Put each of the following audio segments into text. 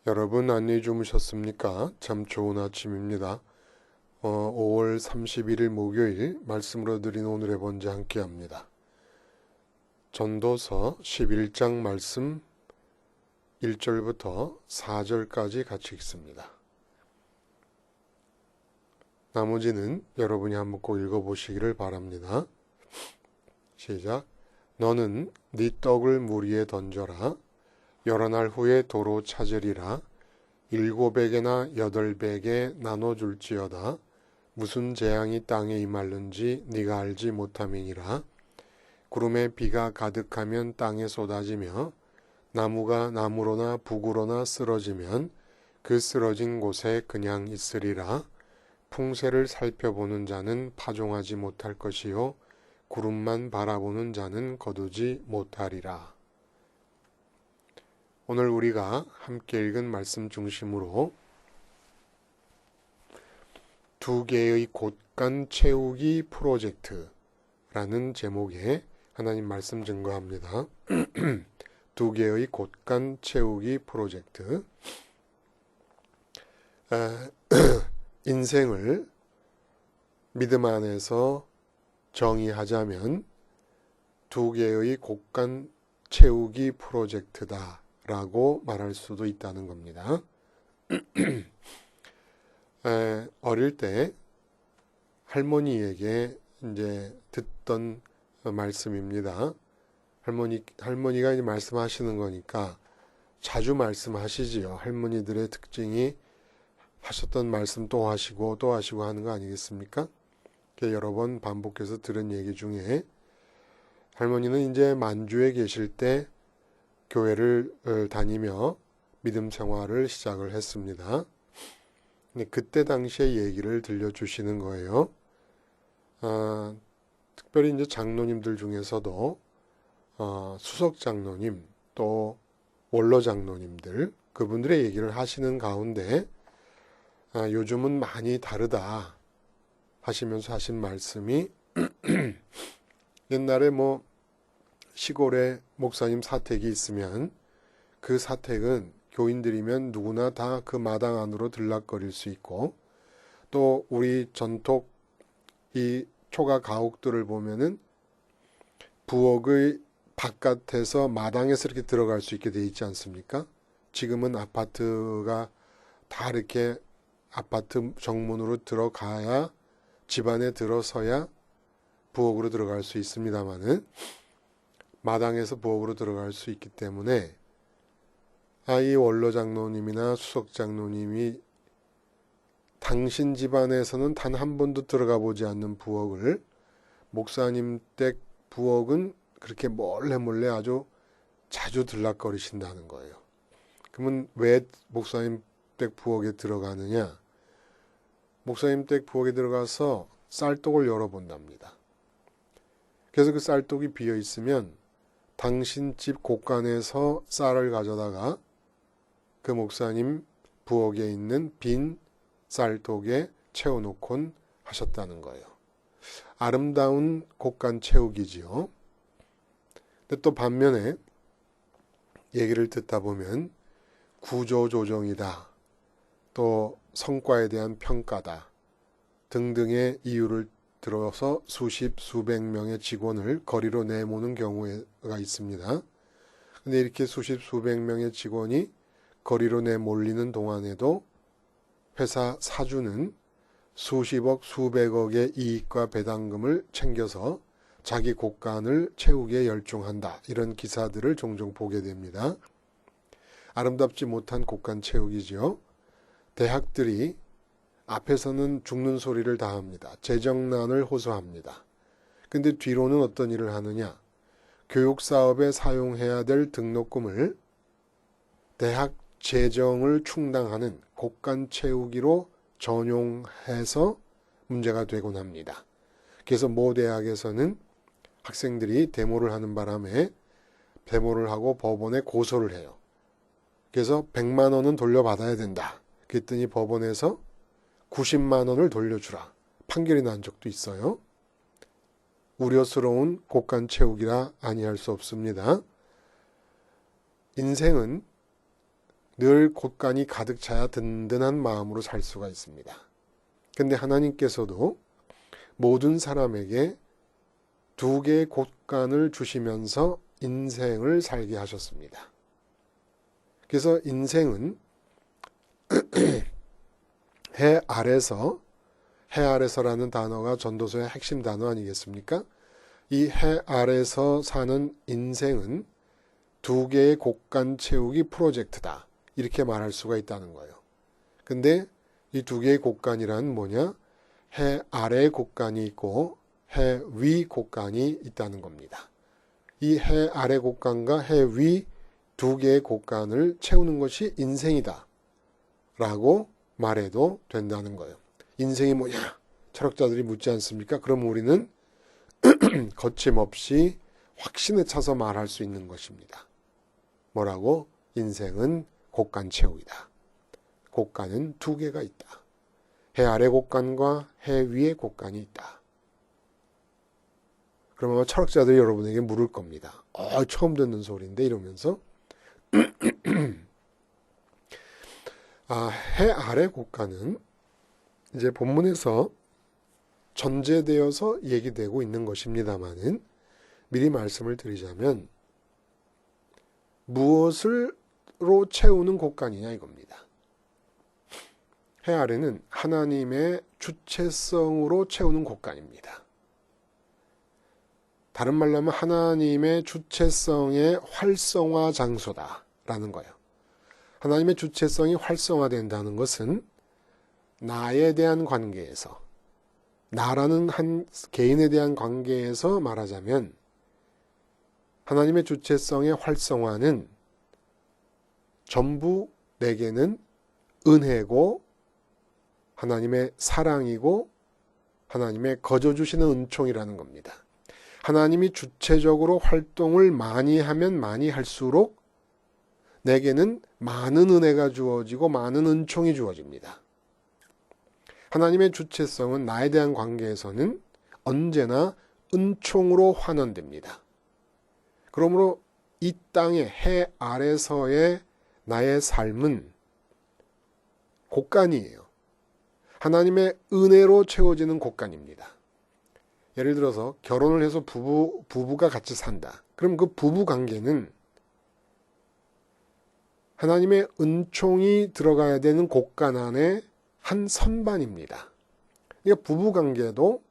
여러분 안녕히 주무셨습니까? 참 좋은 아침입니다. 5월 31일 목요일 말씀으로 드린 오늘의 번제 함께 합니다. 전도서 11장 말씀 1절부터 4절까지 같이 읽습니다. 나머지는 여러분이 한번 꼭 읽어보시기를 바랍니다. 시작. 너는 네 떡을 물 위에 던져라. 여러 날 후에 도로 찾으리라. 7에게나 8에게 나눠줄지어다. 무슨 재앙이 땅에 임할는지 네가 알지 못함이니라. 구름에 비가 가득하면 땅에 쏟아지며 나무가 나무로나 북으로나 쓰러지면 그 쓰러진 곳에 그냥 있으리라. 풍세를 살펴보는 자는 파종하지 못할 것이요 구름만 바라보는 자는 거두지 못하리라. 오늘 우리가 함께 읽은 말씀 중심으로 두 개의 곳간 채우기 프로젝트라는 제목의 하나님 말씀 증거합니다. 두 개의 곳간 채우기 프로젝트. 인생을 믿음 안에서 정의하자면 두 개의 곳간 채우기 프로젝트다 라고 말할 수도 있다는 겁니다. 어릴 때 할머니에게 이제 듣던 말씀입니다. 할머니가 이제 말씀하시는 거니까 자주 말씀하시지요. 할머니들의 특징이 하셨던 말씀 또 하시고 또 하시고 하는 거 아니겠습니까? 여러 번 반복해서 들은 얘기 중에 할머니는 이제 만주에 계실 때 교회를 다니며 믿음 생활을 시작을 했습니다. 그때 당시의 얘기를 들려주시는 거예요. 특별히 이제 장로님들 중에서도 수석 장로님 또 원로 장로님들 그분들의 얘기를 하시는 가운데 요즘은 많이 다르다 하시면서 하신 말씀이 옛날에 시골에 목사님 사택이 있으면 그 사택은 교인들이면 누구나 다 그 마당 안으로 들락거릴 수 있고 또 우리 전통 이 초가 가옥들을 보면은 부엌의 바깥에서 마당에서 이렇게 들어갈 수 있게 돼 있지 않습니까? 지금은 아파트가 다 이렇게 아파트 정문으로 들어가야 집 안에 들어서야 부엌으로 들어갈 수 있습니다만은 마당에서 부엌으로 들어갈 수 있기 때문에 이 원로 장로님이나 수석 장로님이 당신 집안에서는 단 한 번도 들어가 보지 않는 부엌을 목사님 댁 부엌은 그렇게 몰래 아주 자주 들락거리신다는 거예요. 그러면 왜 목사님 댁 부엌에 들어가느냐? 목사님 댁 부엌에 들어가서 쌀독을 열어본답니다. 그래서 그 쌀독이 비어 있으면 당신 집 곳간에서 쌀을 가져다가 그 목사님 부엌에 있는 빈 쌀독에 채워놓곤 하셨다는 거예요. 아름다운 곳간 채우기지요. 근데 또 반면에 얘기를 듣다 보면 구조조정이다. 또 성과에 대한 평가다. 등등의 이유를 들어서 수십, 수백 명의 직원을 거리로 내모는 경우가 있습니다. 근데 이렇게 수십, 수백 명의 직원이 거리로 내몰리는 동안에도 회사 사주는 수십억, 수백억의 이익과 배당금을 챙겨서 자기 곳간을 채우기에 열중한다. 이런 기사들을 종종 보게 됩니다. 아름답지 못한 곳간 채우기죠. 대학들이 앞에서는 죽는 소리를 다 합니다. 재정난을 호소합니다. 근데 뒤로는 어떤 일을 하느냐? 교육사업에 사용해야 될 등록금을 대학 재정을 충당하는 곳간 채우기로 전용해서 문제가 되곤 합니다. 그래서 모 대학에서는 학생들이 데모를 하는 바람에 데모를 하고 법원에 고소를 해요. 그래서 100만 원은 돌려받아야 된다. 그랬더니 법원에서 90만 원을 돌려주라. 판결이 난 적도 있어요. 우려스러운 곳간 채우기라 아니할 수 없습니다. 인생은 늘 곳간이 가득 차야 든든한 마음으로 살 수가 있습니다. 근데 하나님께서도 모든 사람에게 두 개의 곳간을 주시면서 인생을 살게 하셨습니다. 그래서 인생은 해 아래서라는 단어가 전도서의 핵심 단어 아니겠습니까? 이 해 아래서 사는 인생은 두 개의 곳간 채우기 프로젝트다. 이렇게 말할 수가 있다는 거예요. 근데 이 두 개의 곳간이란 뭐냐? 해 아래 곳간이 있고 해 위 곳간이 있다는 겁니다. 이 해 아래 곳간과 해 위 두 개의 곳간을 채우는 것이 인생이다. 라고 말해도 된다는 거예요. 인생이 뭐냐? 철학자들이 묻지 않습니까? 그럼 우리는 거침없이 확신에 차서 말할 수 있는 것입니다. 뭐라고? 인생은 곳간 채우기다. 곳간은 두 개가 있다. 해 아래 곳간과 해 위의 곳간이 있다. 그러면 철학자들이 여러분에게 물을 겁니다. 처음 듣는 소리인데 이러면서 해 아래 곳간은 이제 본문에서 전제되어서 얘기되고 있는 것입니다만은 미리 말씀을 드리자면 무엇으로 채우는 곳간이냐 이겁니다. 해 아래는 하나님의 주체성으로 채우는 곳간입니다. 다른 말로 하면 하나님의 주체성의 활성화 장소다라는 거예요. 하나님의 주체성이 활성화된다는 것은 나에 대한 관계에서, 나라는 한 개인에 대한 관계에서 말하자면 하나님의 주체성의 활성화는 전부 내게는 은혜고 하나님의 사랑이고 하나님의 거저주시는 은총이라는 겁니다. 하나님이 주체적으로 활동을 많이 하면 많이 할수록 내게는 많은 은혜가 주어지고 많은 은총이 주어집니다. 하나님의 주체성은 나에 대한 관계에서는 언제나 은총으로 환원됩니다. 그러므로 이 땅의 해 아래서의 나의 삶은 곳간이에요. 하나님의 은혜로 채워지는 곳간입니다. 예를 들어서 결혼을 해서 부부가 같이 산다. 그럼 그 부부 관계는 하나님의 은총이 들어가야 되는 곳간 안에 한 선반입니다. 그러니까 부부 관계도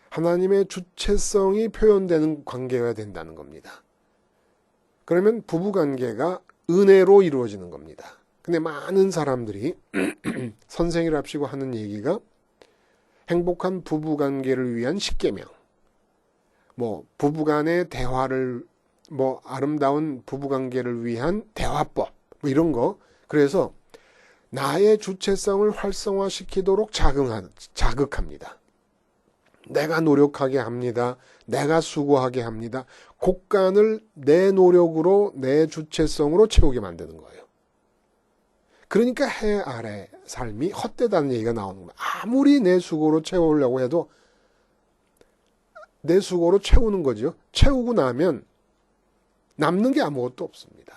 하나님의 주체성이 표현되는 관계여야 된다는 겁니다. 그러면 부부 관계가 은혜로 이루어지는 겁니다. 근데 많은 사람들이 선생이랍시고 하는 얘기가 행복한 부부 관계를 위한 10계명, 부부 간의 대화를, 아름다운 부부 관계를 위한 대화법, 이런 거. 그래서 나의 주체성을 활성화시키도록 자극합니다. 내가 노력하게 합니다. 내가 수고하게 합니다. 곳간을 내 노력으로, 내 주체성으로 채우게 만드는 거예요. 그러니까 해 아래 삶이 헛되다는 얘기가 나오는 거예요. 아무리 내 수고로 채우려고 해도 내 수고로 채우는 거죠. 채우고 나면 남는 게 아무것도 없습니다.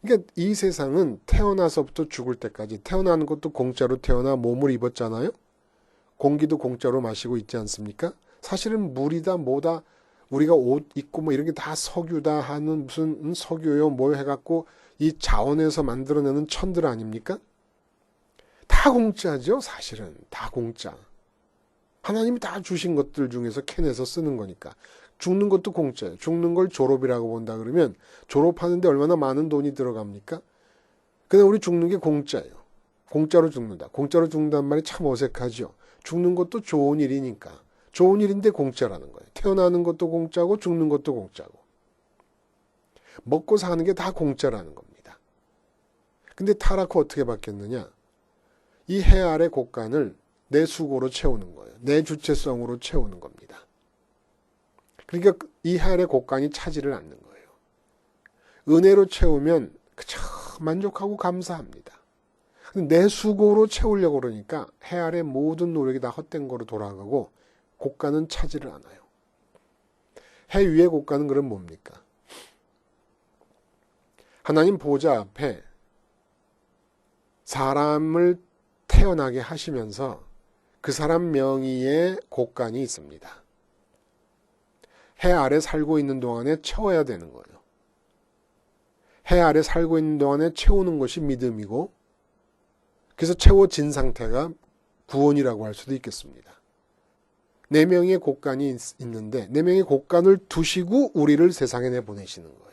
그러니까 이 세상은 태어나서부터 죽을 때까지, 태어나는 것도 공짜로 태어나 몸을 입었잖아요. 공기도 공짜로 마시고 있지 않습니까? 사실은 물이다 뭐다 우리가 옷 입고 이런 게 다 석유다 하는 무슨 석유요 뭐 해갖고 이 자원에서 만들어내는 천들 아닙니까? 다 공짜죠. 사실은 다 공짜. 하나님이 다 주신 것들 중에서 캐내서 쓰는 거니까. 죽는 것도 공짜예요. 죽는 걸 졸업이라고 본다 그러면 졸업하는데 얼마나 많은 돈이 들어갑니까? 근데 우리 죽는 게 공짜예요. 공짜로 죽는다. 공짜로 죽는다는 말이 참 어색하죠. 죽는 것도 좋은 일이니까. 좋은 일인데 공짜라는 거예요. 태어나는 것도 공짜고 죽는 것도 공짜고. 먹고 사는 게 다 공짜라는 겁니다. 근데 타락후 어떻게 바뀌었느냐? 이 해 아래 곳간을 내 수고로 채우는 거예요. 내 주체성으로 채우는 겁니다. 그러니까 이 해 아래 곳간이 차지를 않는 거예요. 은혜로 채우면 그저 만족하고 감사합니다. 내 수고로 채우려고 그러니까 해 아래 모든 노력이 다 헛된 거로 돌아가고 곳간은 차지를 않아요. 해 위의 곳간은 그럼 뭡니까? 하나님 보좌 앞에 사람을 태어나게 하시면서 그 사람 명의의 곳간이 있습니다. 해 아래 살고 있는 동안에 채워야 되는 거예요. 해 아래 살고 있는 동안에 채우는 것이 믿음이고, 그래서 채워진 상태가 구원이라고 할 수도 있겠습니다. 네 명의 곳간이 있는데 네 명의 곳간을 두시고 우리를 세상에 내보내시는 거예요.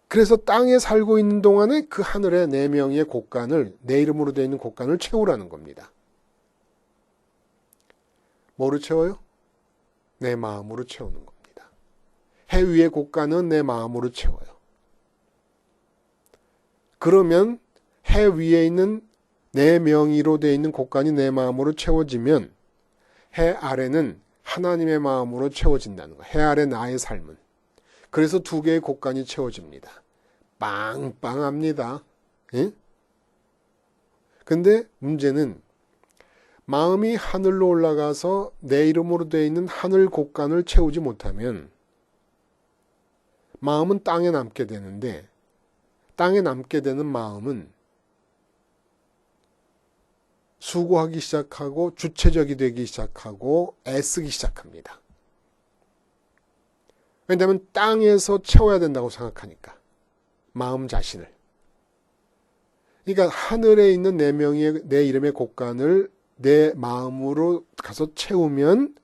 그래서 땅에 살고 있는 동안에 그 하늘의 네 명의 곳간을, 내 이름으로 되어 있는 곳간을 채우라는 겁니다. 뭐로 채워요? 내 마음으로 채우는 겁니다. 해 위의 곳간은 내 마음으로 채워요. 그러면 해 위에 있는 내 명의로 되어 있는 곳간이 내 마음으로 채워지면 해 아래는 하나님의 마음으로 채워진다는 거예요. 해 아래 나의 삶은. 그래서 두 개의 곳간이 채워집니다. 빵빵합니다. 예? 근데 문제는 마음이 하늘로 올라가서 내 이름으로 되어 있는 하늘 곳간을 채우지 못하면 마음은 땅에 남게 되는데, 땅에 남게 되는 마음은 수고하기 시작하고 주체적이 되기 시작하고 애쓰기 시작합니다. 왜냐하면 땅에서 채워야 된다고 생각하니까, 마음 자신을. 그러니까 하늘에 있는 내 명의, 내 이름의 곳간을 내 마음으로 가서 채우면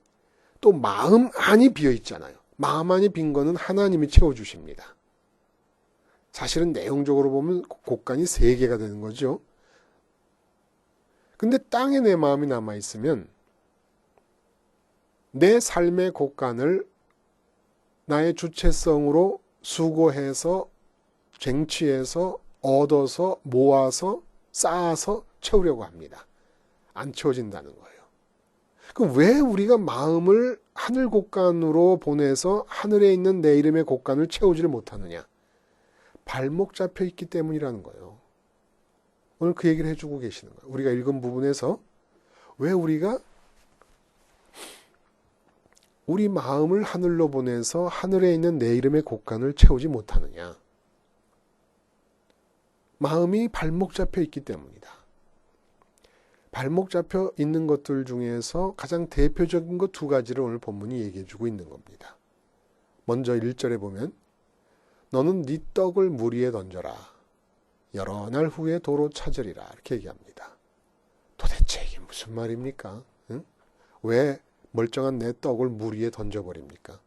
또 마음 안이 비어 있잖아요. 마음 안이 빈 거는 하나님이 채워주십니다. 사실은 내용적으로 보면 곳간이 3개가 되는 거죠. 근데 땅에 내 마음이 남아있으면 내 삶의 곳간을 나의 주체성으로 수고해서 쟁취해서 얻어서 모아서 쌓아서 채우려고 합니다. 안 채워진다는 거예요. 그럼 왜 우리가 마음을 하늘 곳간으로 보내서 하늘에 있는 내 이름의 곳간을 채우지를 못하느냐? 발목 잡혀 있기 때문이라는 거예요. 오늘 그 얘기를 해주고 계시는 거예요. 우리가 읽은 부분에서 왜 우리가 우리 마음을 하늘로 보내서 하늘에 있는 내 이름의 곳간을 채우지 못하느냐? 마음이 발목 잡혀 있기 때문이다. 발목 잡혀 있는 것들 중에서 가장 대표적인 것 2가지를 오늘 본문이 얘기해 주고 있는 겁니다. 먼저 1절에 보면 너는 네 떡을 물 위에 던져라. 여러 날 후에 도로 찾으리라. 이렇게 얘기합니다. 도대체 이게 무슨 말입니까? 응? 왜 멀쩡한 내 떡을 물 위에 던져버립니까?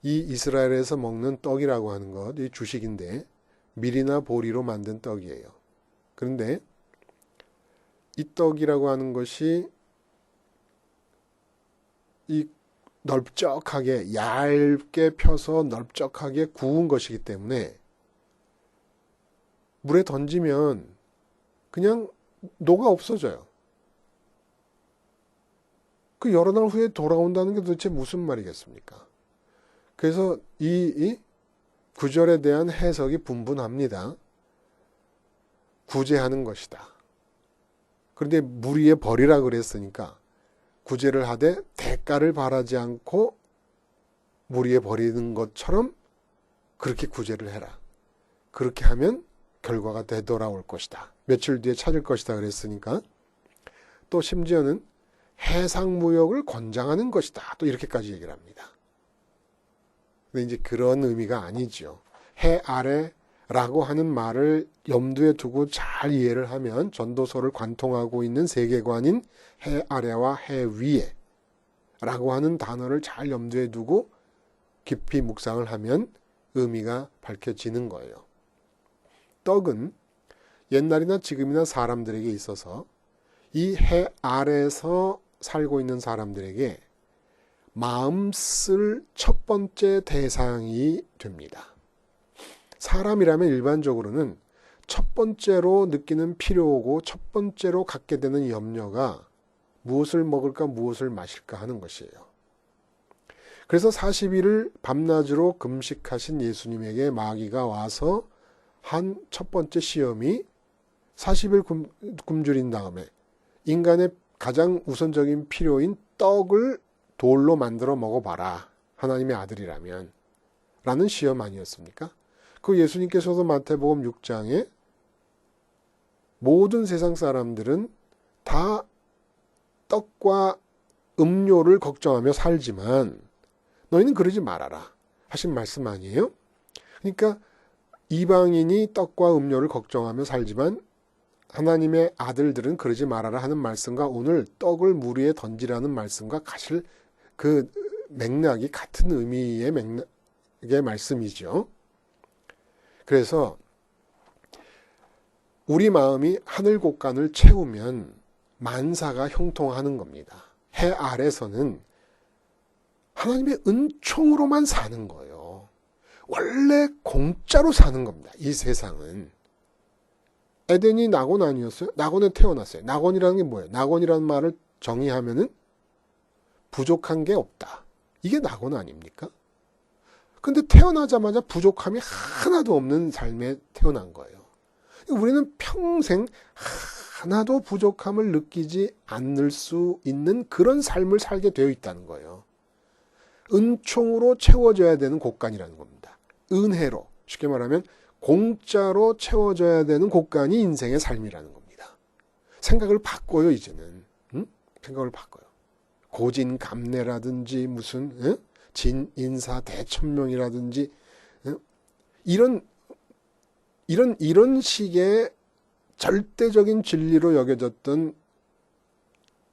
이 이스라엘에서 먹는 떡이라고 하는 것, 이 주식인데 밀이나 보리로 만든 떡이에요. 그런데 이 떡이라고 하는 것이 이 넓적하게 얇게 펴서 넓적하게 구운 것이기 때문에 물에 던지면 그냥 녹아 없어져요. 그 여러 날 후에 돌아온다는 게 도대체 무슨 말이겠습니까? 그래서 이 구절에 대한 해석이 분분합니다. 구제하는 것이다. 그런데 물 위에 버리라 그랬으니까 구제를 하되 대가를 바라지 않고 물 위에 버리는 것처럼 그렇게 구제를 해라. 그렇게 하면 결과가 되돌아올 것이다. 며칠 뒤에 찾을 것이다 그랬으니까 또 심지어는 해상무역을 권장하는 것이다. 또 이렇게까지 얘기를 합니다. 근데 이제 그런 의미가 아니죠. 해 아래라고 하는 말을 염두에 두고 잘 이해를 하면 전도서를 관통하고 있는 세계관인 해 아래와 해 위에 라고 하는 단어를 잘 염두에 두고 깊이 묵상을 하면 의미가 밝혀지는 거예요. 떡은 옛날이나 지금이나 사람들에게 있어서 이 해 아래에서 살고 있는 사람들에게 마음 쓸 첫 번째 대상이 됩니다. 사람이라면 일반적으로는 첫 번째로 느끼는 필요고 첫 번째로 갖게 되는 염려가 무엇을 먹을까 무엇을 마실까 하는 것이에요. 그래서 40일을 밤낮으로 금식하신 예수님에게 마귀가 와서 한 첫 번째 시험이 40일 굶주린 다음에 인간의 가장 우선적인 필요인 떡을 돌로 만들어 먹어봐라. 하나님의 아들이라면. 라는 시험 아니었습니까? 그 예수님께서도 마태복음 6장에 모든 세상 사람들은 다 떡과 음료를 걱정하며 살지만 너희는 그러지 말아라 하신 말씀 아니에요? 그러니까 이방인이 떡과 음료를 걱정하며 살지만 하나님의 아들들은 그러지 말아라 하는 말씀과 오늘 떡을 물 위에 던지라는 말씀과 사실 그 맥락이 같은 의미의 맥락의 말씀이죠. 그래서 우리 마음이 하늘 곳간을 채우면 만사가 형통하는 겁니다. 해 아래서는 하나님의 은총으로만 사는 거예요. 원래 공짜로 사는 겁니다. 이 세상은. 에덴이 낙원 아니었어요? 낙원에 태어났어요. 낙원이라는 게 뭐예요? 낙원이라는 말을 정의하면은 부족한 게 없다. 이게 낙원 아닙니까? 근데 태어나자마자 부족함이 하나도 없는 삶에 태어난 거예요. 우리는 평생 하나도 부족함을 느끼지 않을 수 있는 그런 삶을 살게 되어 있다는 거예요. 은총으로 채워져야 되는 곳간이라는 겁니다. 은혜로, 쉽게 말하면 공짜로 채워져야 되는 곳간이 인생의 삶이라는 겁니다. 생각을 바꿔요, 이제는. 생각을 바꿔요. 고진감래라든지 무슨 진인사 대천명이라든지 이런 식의 절대적인 진리로 여겨졌던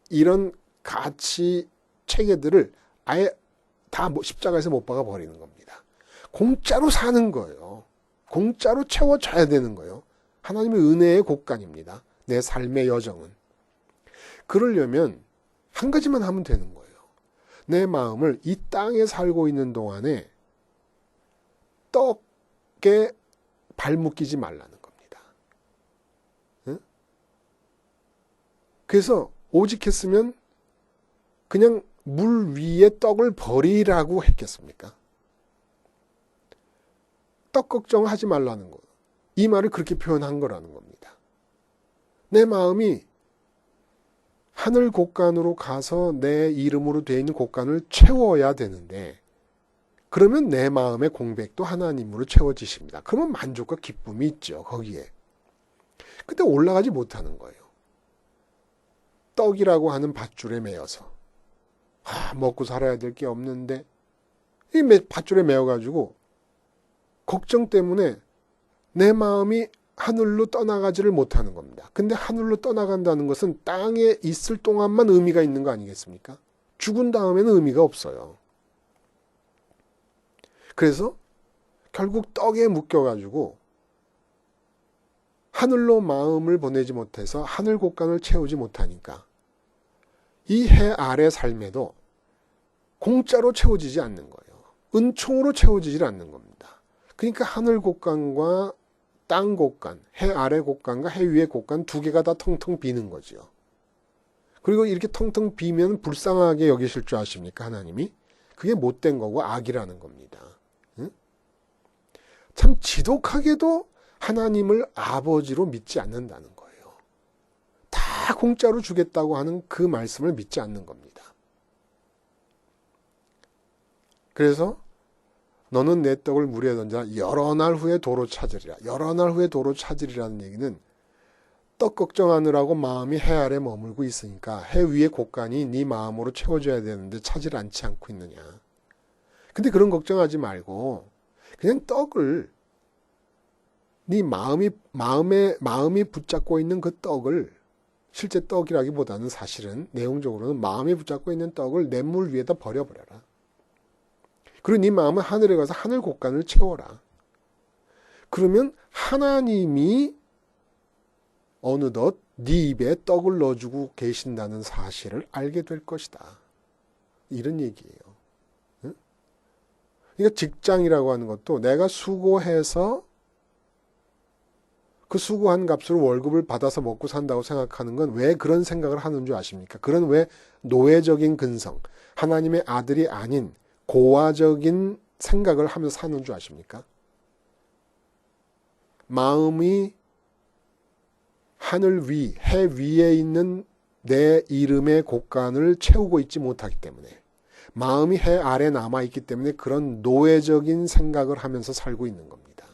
이런 가치 체계들을 아예 다 십자가에서 못 박아 버리는 겁니다. 공짜로 사는 거예요. 공짜로 채워줘야 되는 거예요. 하나님의 은혜의 곳간입니다. 내 삶의 여정은. 그러려면 한 가지만 하면 되는 거예요. 내 마음을 이 땅에 살고 있는 동안에 떡에 발묶이지 말라는 겁니다. 그래서 오직 했으면 그냥 물 위에 떡을 버리라고 했겠습니까? 떡 걱정하지 말라는 거. 이 말을 그렇게 표현한 거라는 겁니다. 내 마음이 하늘 곳간으로 가서 내 이름으로 되어 있는 곳간을 채워야 되는데 그러면 내 마음의 공백도 하나님으로 채워지십니다. 그러면 만족과 기쁨이 있죠. 거기에. 근데 올라가지 못하는 거예요. 떡이라고 하는 밧줄에 매여서 먹고 살아야 될 게 없는데 이 밧줄에 매여가지고 걱정 때문에 내 마음이 하늘로 떠나가지를 못하는 겁니다. 근데 하늘로 떠나간다는 것은 땅에 있을 동안만 의미가 있는 거 아니겠습니까? 죽은 다음에는 의미가 없어요. 그래서 결국 떡에 묶여가지고 하늘로 마음을 보내지 못해서 하늘 곳간을 채우지 못하니까 이 해 아래 삶에도 공짜로 채워지지 않는 거예요. 은총으로 채워지질 않는 겁니다. 그러니까 하늘 곳간과 땅 곳간, 해 아래 곳간과 해 위의 곳간 두 개가 다 텅텅 비는 거죠. 그리고 이렇게 텅텅 비면 불쌍하게 여기실 줄 아십니까? 하나님이? 그게 못된 거고 악이라는 겁니다. 참 지독하게도 하나님을 아버지로 믿지 않는다는 거예요. 다 공짜로 주겠다고 하는 그 말씀을 믿지 않는 겁니다. 그래서 너는 내 떡을 물에 던져 여러 날 후에 도로 찾으리라. 여러 날 후에 도로 찾으리라는 얘기는 떡 걱정하느라고 마음이 해 아래 머물고 있으니까 해 위의 곳간이 네 마음으로 채워져야 되는데 차질 않지 않고 있느냐. 근데 그런 걱정하지 말고 그냥 떡을 네 마음이 붙잡고 있는 그 떡을 실제 떡이라기보다는 사실은 내용적으로는 마음이 붙잡고 있는 떡을 냇물 위에다 버려버려라. 그리고 네 마음은 하늘에 가서 하늘 곳간을 채워라. 그러면 하나님이 어느덧 네 입에 떡을 넣어주고 계신다는 사실을 알게 될 것이다. 이런 얘기예요. 그러니까 직장이라고 하는 것도 내가 수고해서 그 수고한 값으로 월급을 받아서 먹고 산다고 생각하는 건 왜 그런 생각을 하는 줄 아십니까? 그런 왜 노예적인 근성, 하나님의 아들이 아닌 고아적인 생각을 하면서 사는 줄 아십니까? 마음이 하늘 위, 해 위에 있는 내 이름의 곳간을 채우고 있지 못하기 때문에 마음이 해 아래 남아있기 때문에 그런 노예적인 생각을 하면서 살고 있는 겁니다.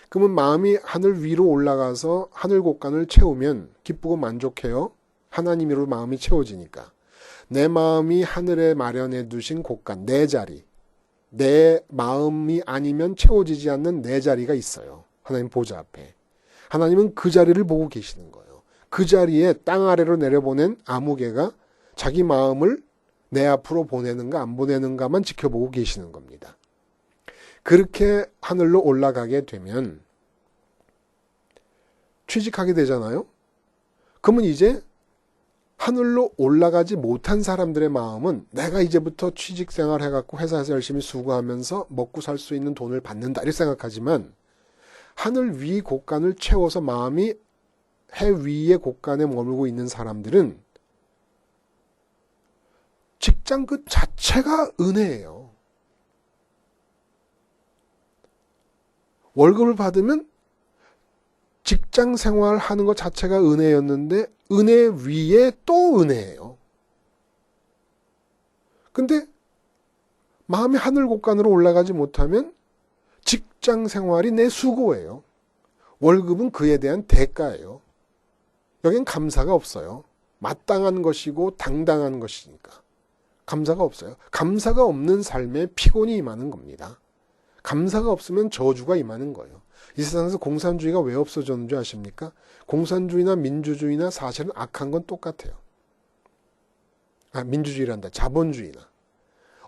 그러면 마음이 하늘 위로 올라가서 하늘 곳간을 채우면 기쁘고 만족해요. 하나님으로 마음이 채워지니까. 내 마음이 하늘에 마련해 두신 곳간, 내 자리, 내 마음이 아니면 채워지지 않는 내 자리가 있어요. 하나님 보좌 앞에. 하나님은 그 자리를 보고 계시는 거예요. 그 자리에 땅 아래로 내려보낸 아무개가 자기 마음을 내 앞으로 보내는가 안 보내는가만 지켜보고 계시는 겁니다. 그렇게 하늘로 올라가게 되면 취직하게 되잖아요. 그러면 이제 하늘로 올라가지 못한 사람들의 마음은 내가 이제부터 취직생활 해갖고 회사에서 열심히 수고하면서 먹고 살 수 있는 돈을 받는다 이렇게 생각하지만 하늘 위 곳간을 채워서 마음이 해 위의 곳간에 머물고 있는 사람들은 직장 그 자체가 은혜예요. 월급을 받으면 직장 생활하는 것 자체가 은혜였는데 은혜 위에 또 은혜예요. 근데 마음이 하늘 곳간으로 올라가지 못하면 직장 생활이 내 수고예요. 월급은 그에 대한 대가예요. 여긴 감사가 없어요. 마땅한 것이고 당당한 것이니까. 감사가 없어요. 감사가 없는 삶에 피곤이 임하는 겁니다. 감사가 없으면 저주가 임하는 거예요. 이 세상에서 공산주의가 왜 없어졌는 줄 아십니까? 공산주의나 민주주의나 사실은 악한 건 똑같아요. 민주주의란다. 자본주의나.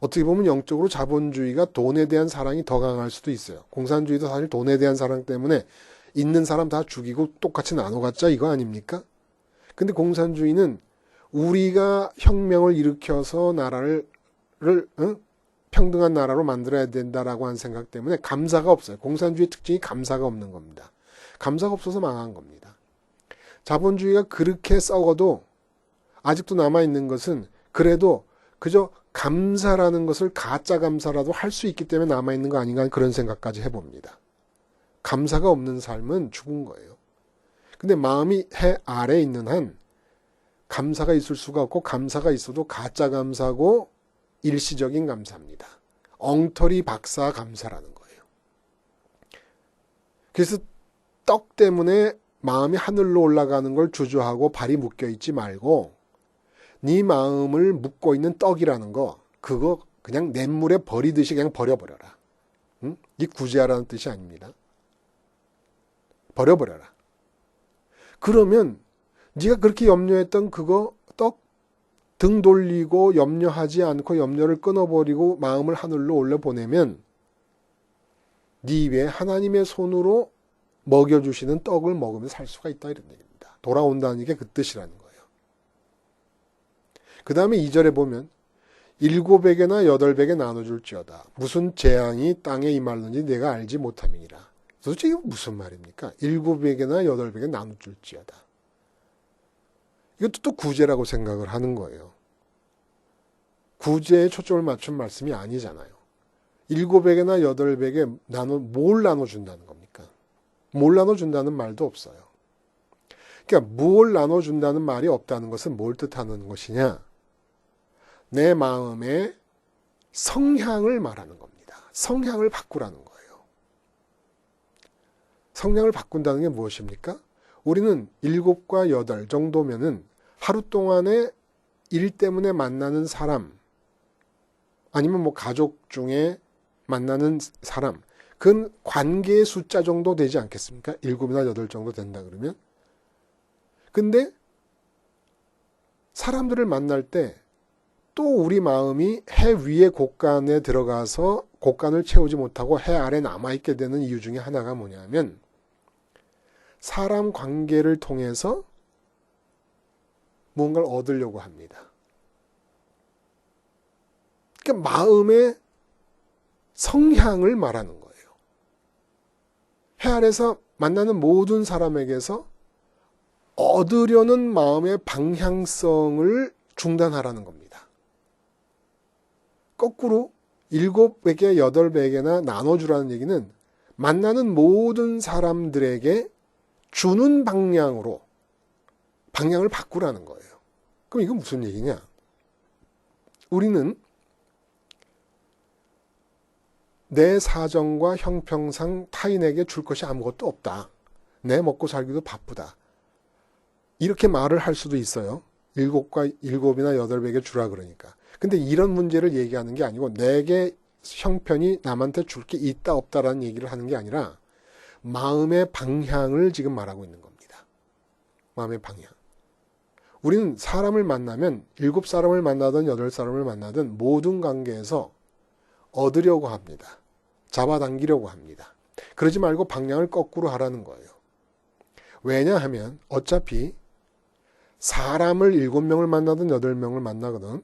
어떻게 보면 영적으로 자본주의가 돈에 대한 사랑이 더 강할 수도 있어요. 공산주의도 사실 돈에 대한 사랑 때문에 있는 사람 다 죽이고 똑같이 나눠갔자 이거 아닙니까? 근데 공산주의는 우리가 혁명을 일으켜서 나라를 평등한 나라로 만들어야 된다라고 하는 생각 때문에 감사가 없어요. 공산주의 특징이 감사가 없는 겁니다. 감사가 없어서 망한 겁니다. 자본주의가 그렇게 썩어도 아직도 남아있는 것은 그래도 그저 감사라는 것을 가짜 감사라도 할 수 있기 때문에 남아있는 거 아닌가 그런 생각까지 해봅니다. 감사가 없는 삶은 죽은 거예요. 근데 마음이 해 아래에 있는 한 감사가 있을 수가 없고 감사가 있어도 가짜 감사고 일시적인 감사입니다. 엉터리 박사 감사라는 거예요. 그래서 떡 때문에 마음이 하늘로 올라가는 걸 주저하고 발이 묶여있지 말고 네 마음을 묶고 있는 떡이라는 거 그거 그냥 냇물에 버리듯이 그냥 버려버려라. 응? 이 구제하라는 뜻이 아닙니다. 버려버려라. 그러면 네가 그렇게 염려했던 그거 떡 등 돌리고 염려하지 않고 염려를 끊어버리고 마음을 하늘로 올려보내면 네 입에 하나님의 손으로 먹여주시는 떡을 먹으며 살 수가 있다 이런 얘기입니다. 돌아온다는 게 그 뜻이라는 거예요. 그 다음에 2절에 보면 7에게나 8에게 나눠줄지어다. 무슨 재앙이 땅에 임하는지 내가 알지 못함이니라. 도대체 이게 무슨 말입니까? 7에게나 8에게 나눠줄지어다. 이것도 또 구제라고 생각을 하는 거예요. 구제에 초점을 맞춘 말씀이 아니잖아요. 7에게나 8에게 뭘 나눠준다는 겁니까? 뭘 나눠준다는 말도 없어요. 그러니까 뭘 나눠준다는 말이 없다는 것은 뭘 뜻하는 것이냐? 내 마음의 성향을 말하는 겁니다. 성향을 바꾸라는 거예요. 성향을 바꾼다는 게 무엇입니까? 우리는 7과 8 정도면은 하루 동안에 일 때문에 만나는 사람, 아니면 뭐 가족 중에 만나는 사람, 그건 관계의 숫자 정도 되지 않겠습니까? 7이나 8 정도 된다 그러면. 근데 사람들을 만날 때 또 우리 마음이 해 위의 곳간에 들어가서 곳간을 채우지 못하고 해 아래 남아있게 되는 이유 중에 하나가 뭐냐면 사람 관계를 통해서 무언가를 얻으려고 합니다. 그러니까 마음의 성향을 말하는 거예요. 해 아래서 만나는 모든 사람에게서 얻으려는 마음의 방향성을 중단하라는 겁니다. 거꾸로 7에게 8에게나 나눠주라는 얘기는 만나는 모든 사람들에게 주는 방향으로 방향을 바꾸라는 거예요. 그럼 이건 무슨 얘기냐? 우리는 내 사정과 형평상 타인에게 줄 것이 아무것도 없다. 내 먹고 살기도 바쁘다. 이렇게 말을 할 수도 있어요. 일곱이나 여덟 배게 주라 그러니까. 근데 이런 문제를 얘기하는 게 아니고 내게 형편이 남한테 줄 게 있다 없다라는 얘기를 하는 게 아니라 마음의 방향을 지금 말하고 있는 겁니다. 마음의 방향. 우리는 사람을 만나면 7사람을 만나든 8사람을 만나든 모든 관계에서 얻으려고 합니다. 잡아당기려고 합니다. 그러지 말고 방향을 거꾸로 하라는 거예요. 왜냐하면 어차피 사람을 7명을 만나든 8명을 만나거든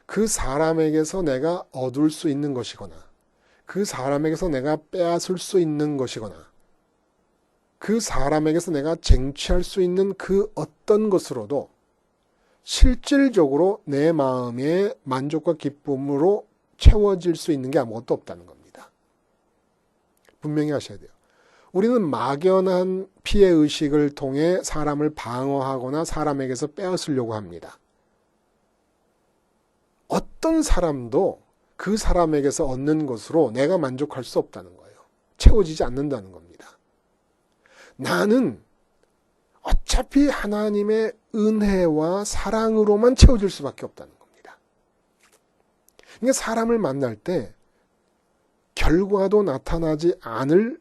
그 사람에게서 내가 얻을 수 있는 것이거나 그 사람에게서 내가 빼앗을 수 있는 것이거나 그 사람에게서 내가 쟁취할 수 있는 그 어떤 것으로도 실질적으로 내 마음의 만족과 기쁨으로 채워질 수 있는 게 아무것도 없다는 겁니다. 분명히 하셔야 돼요. 우리는 막연한 피해의식을 통해 사람을 방어하거나 사람에게서 빼앗으려고 합니다. 어떤 사람도 그 사람에게서 얻는 것으로 내가 만족할 수 없다는 거예요. 채워지지 않는다는 겁니다. 나는 어차피 하나님의 은혜와 사랑으로만 채워질 수밖에 없다는 겁니다. 그러니까 사람을 만날 때 결과도 나타나지 않을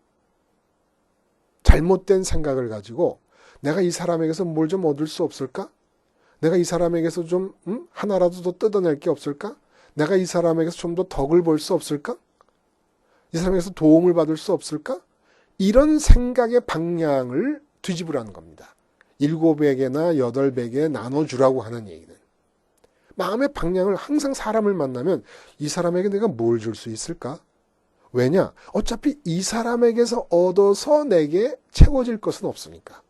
잘못된 생각을 가지고 내가 이 사람에게서 뭘 좀 얻을 수 없을까? 내가 이 사람에게서 좀 하나라도 더 뜯어낼 게 없을까? 내가 이 사람에게서 좀 더 덕을 볼 수 없을까? 이 사람에게서 도움을 받을 수 없을까? 이런 생각의 방향을 뒤집으라는 겁니다. 7에게나 8에게 나눠주라고 하는 얘기는. 마음의 방향을 항상 사람을 만나면 이 사람에게 내가 뭘 줄 수 있을까? 왜냐? 어차피 이 사람에게서 얻어서 내게 채워질 것은 없으니까.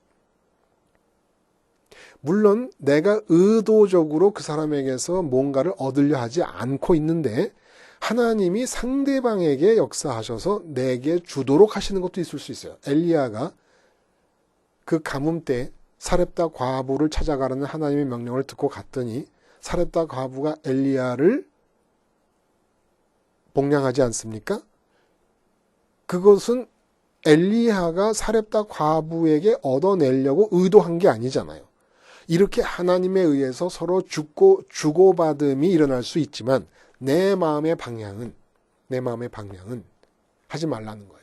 물론 내가 의도적으로 그 사람에게서 뭔가를 얻으려 하지 않고 있는데 하나님이 상대방에게 역사하셔서 내게 주도록 하시는 것도 있을 수 있어요. 엘리야가 그 가뭄 때 사렙다 과부를 찾아가라는 하나님의 명령을 듣고 갔더니 사렙다 과부가 엘리야를 복량하지 않습니까? 그것은 엘리야가 사렙다 과부에게 얻어내려고 의도한 게 아니잖아요. 이렇게 하나님에 의해서 서로 주고받음이 일어날 수 있지만 내 마음의 방향은 하지 말라는 거예요.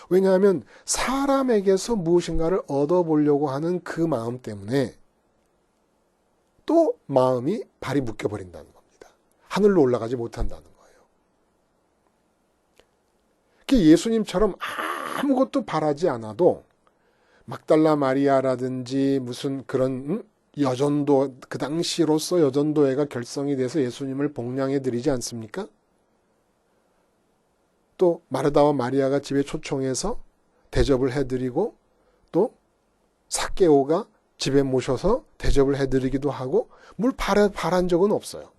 왜냐하면 사람에게서 무엇인가를 얻어보려고 하는 그 마음 때문에 또 마음이 발이 묶여버린다는 겁니다. 하늘로 올라가지 못한다는 거예요. 예수님처럼 아무것도 바라지 않아도 막달라 마리아라든지 무슨 그런 여전도, 그 당시로서 여전도회가 결성이 돼서 예수님을 복량해 드리지 않습니까? 또 마르다와 마리아가 집에 초청해서 대접을 해드리고 또 삭개오가 집에 모셔서 대접을 해드리기도 하고 뭘 바란 적은 없어요.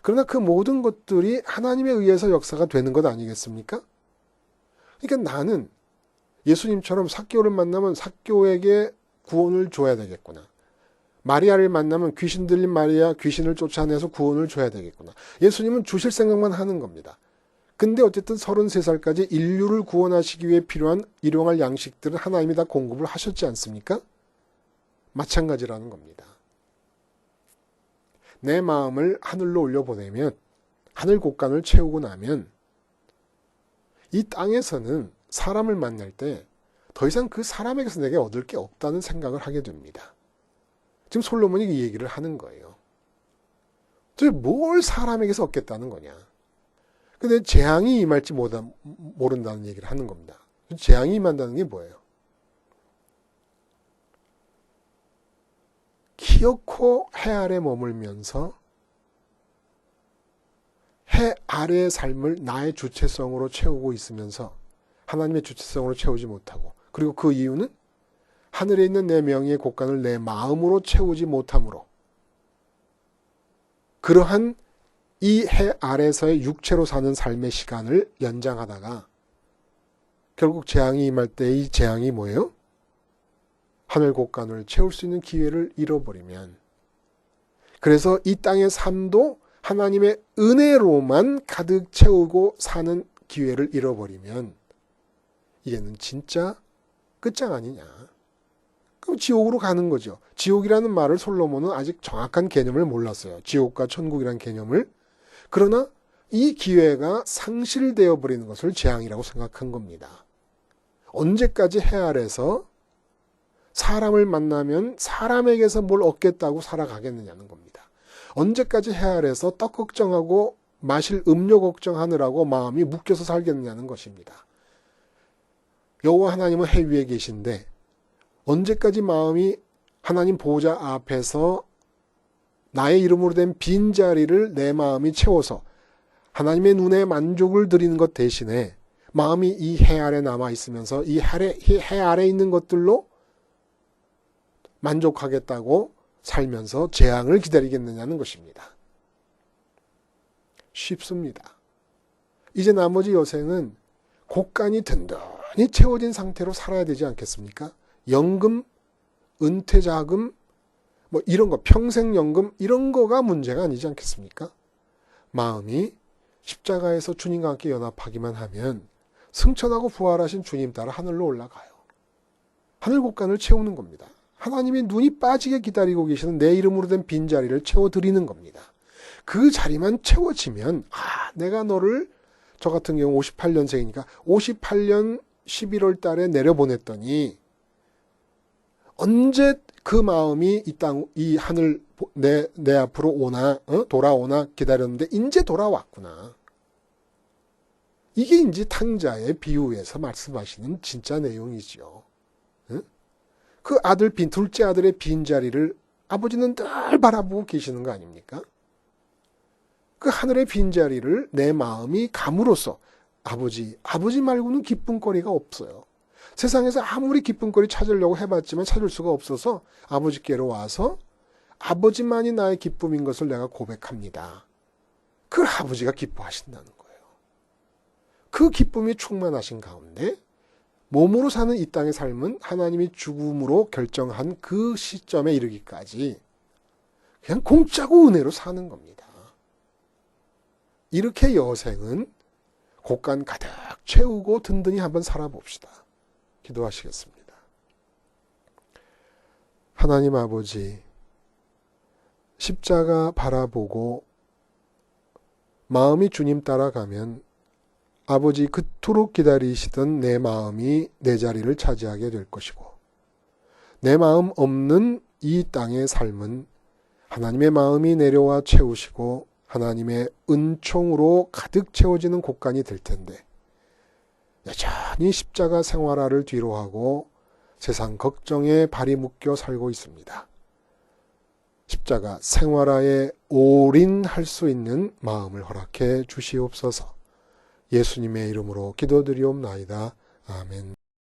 그러나 그 모든 것들이 하나님에 의해서 역사가 되는 것 아니겠습니까? 그러니까 나는 예수님처럼 삭개오를 만나면 삭개오에게 구원을 줘야 되겠구나. 마리아를 만나면 귀신 들린 마리아 귀신을 쫓아내서 구원을 줘야 되겠구나. 예수님은 주실 생각만 하는 겁니다. 근데 어쨌든 33살까지 인류를 구원하시기 위해 필요한 일용할 양식들은 하나님이 다 공급을 하셨지 않습니까? 마찬가지라는 겁니다. 내 마음을 하늘로 올려보내면 하늘 곳간을 채우고 나면 이 땅에서는 사람을 만날 때 더 이상 그 사람에게서 내게 얻을 게 없다는 생각을 하게 됩니다. 지금 솔로몬이 이 얘기를 하는 거예요. 도대체 뭘 사람에게서 얻겠다는 거냐. 근데 재앙이 임할지 모른다는 얘기를 하는 겁니다. 재앙이 임한다는 게 뭐예요? 기어코 해 아래 머물면서 해 아래의 삶을 나의 주체성으로 채우고 있으면서 하나님의 주체성으로 채우지 못하고, 그리고 그 이유는 하늘에 있는 내 명예의 곳간을 내 마음으로 채우지 못함으로 그러한 이 해 아래서의 육체로 사는 삶의 시간을 연장하다가 결국 재앙이 임할 때 이 재앙이 뭐예요? 하늘 곳간을 채울 수 있는 기회를 잃어버리면, 그래서 이 땅의 삶도 하나님의 은혜로만 가득 채우고 사는 기회를 잃어버리면 이게는 진짜 끝장 아니냐. 그럼 지옥으로 가는 거죠. 지옥이라는 말을 솔로몬은 아직 정확한 개념을 몰랐어요. 지옥과 천국이라는 개념을. 그러나 이 기회가 상실되어 버리는 것을 재앙이라고 생각한 겁니다. 언제까지 해 아래서 사람을 만나면 사람에게서 뭘 얻겠다고 살아가겠느냐는 겁니다. 언제까지 해 아래서 떡 걱정하고 마실 음료 걱정하느라고 마음이 묶여서 살겠느냐는 것입니다. 여호와 하나님은 해 위에 계신데 언제까지 마음이 하나님 보호자 앞에서 나의 이름으로 된 빈자리를 내 마음이 채워서 하나님의 눈에 만족을 드리는 것 대신에 마음이 이 해 아래 남아 있으면서 이 해 아래 있는 것들로 만족하겠다고 살면서 재앙을 기다리겠느냐는 것입니다. 쉽습니다. 이제 나머지 여생은 곳간이 든든히 채워진 상태로 살아야 되지 않겠습니까? 연금, 은퇴자금, 뭐 이런 거, 평생연금 이런 거가 문제가 아니지 않겠습니까? 마음이 십자가에서 주님과 함께 연합하기만 하면 승천하고 부활하신 주님 따라 하늘로 올라가요. 하늘 곳간을 채우는 겁니다. 하나님이 눈이 빠지게 기다리고 계시는 내 이름으로 된 빈자리를 채워드리는 겁니다. 그 자리만 채워지면 내가 너를 저 같은 경우 58년생이니까 58년 11월 달에 내려보냈더니 언제 그 마음이 이 하늘 내 앞으로 오나 돌아오나 기다렸는데 이제 돌아왔구나. 이게 이제 탕자의 비유에서 말씀하시는 진짜 내용이죠. 그 둘째 아들의 빈자리를 아버지는 늘 바라보고 계시는 거 아닙니까? 그 하늘의 빈자리를 내 마음이 감으로써 아버지 말고는 기쁨거리가 없어요. 세상에서 아무리 기쁨거리 찾으려고 해봤지만 찾을 수가 없어서 아버지께로 와서 아버지만이 나의 기쁨인 것을 내가 고백합니다. 그 아버지가 기뻐하신다는 거예요. 그 기쁨이 충만하신 가운데 몸으로 사는 이 땅의 삶은 하나님이 죽음으로 결정한 그 시점에 이르기까지 그냥 공짜고 은혜로 사는 겁니다. 이렇게 여생은 곳간 가득 채우고 든든히 한번 살아봅시다. 기도하시겠습니다. 하나님 아버지, 십자가 바라보고 마음이 주님 따라가면 아버지 그토록 기다리시던 내 마음이 내 자리를 차지하게 될 것이고 내 마음 없는 이 땅의 삶은 하나님의 마음이 내려와 채우시고 하나님의 은총으로 가득 채워지는 곳간이 될 텐데 여전히 십자가 생활화를 뒤로하고 세상 걱정에 발이 묶여 살고 있습니다. 십자가 생활화에 올인할 수 있는 마음을 허락해 주시옵소서. 예수님의 이름으로 기도드리옵나이다. 아멘.